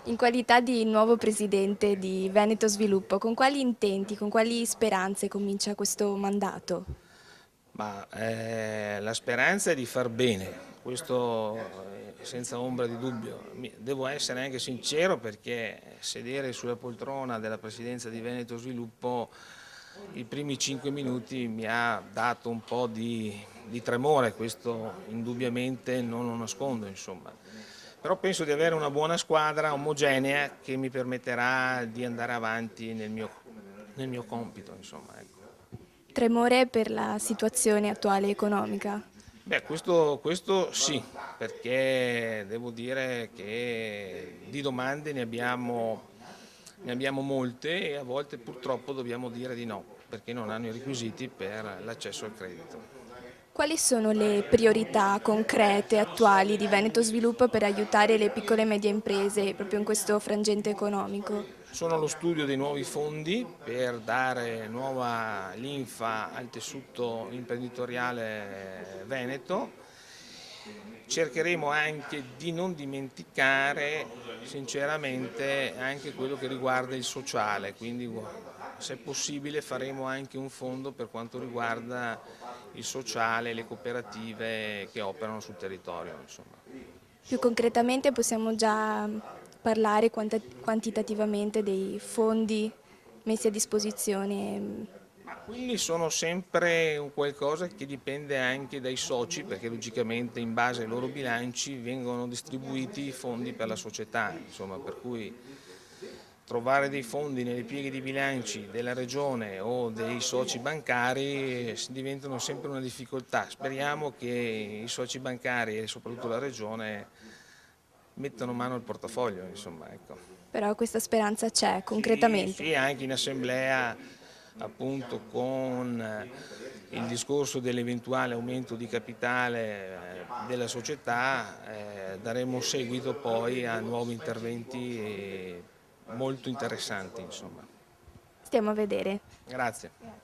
In qualità di nuovo presidente di Veneto Sviluppo, con quali intenti, con quali speranze comincia questo mandato? La speranza è di far bene, questo senza ombra di dubbio. Devo essere anche sincero perché sedere sulla poltrona della presidenza di Veneto Sviluppo i primi 5 minuti mi ha dato un po' di tremore, questo indubbiamente non lo nascondo, insomma. Però penso di avere una buona squadra omogenea che mi permetterà di andare avanti nel mio compito, insomma, ecco. Tremore per la situazione attuale economica. Questo sì, perché devo dire che di domande ne abbiamo molte e a volte purtroppo dobbiamo dire di no, perché non hanno i requisiti per l'accesso al credito. Quali sono le priorità concrete, attuali di Veneto Sviluppo per aiutare le piccole e medie imprese proprio in questo frangente economico? Sono allo studio dei nuovi fondi per dare nuova linfa al tessuto imprenditoriale veneto. Cercheremo anche di non dimenticare sinceramente anche quello che riguarda il sociale, quindi se possibile faremo anche un fondo per quanto riguarda il sociale, le cooperative che operano sul territorio, insomma. Più concretamente possiamo già parlare quantitativamente dei fondi messi a disposizione. Quelli sono sempre un qualcosa che dipende anche dai soci, perché logicamente in base ai loro bilanci vengono distribuiti i fondi per la società, insomma, per cui trovare dei fondi nelle pieghe di bilanci della regione o dei soci bancari diventano sempre una difficoltà. Speriamo che i soci bancari e soprattutto la regione mettano mano al portafoglio, insomma, ecco. Però questa speranza c'è Sì, concretamente. sì, anche in assemblea appunto con il discorso dell'eventuale aumento di capitale della società daremo seguito poi a nuovi interventi molto interessanti, insomma. Stiamo a vedere. Grazie.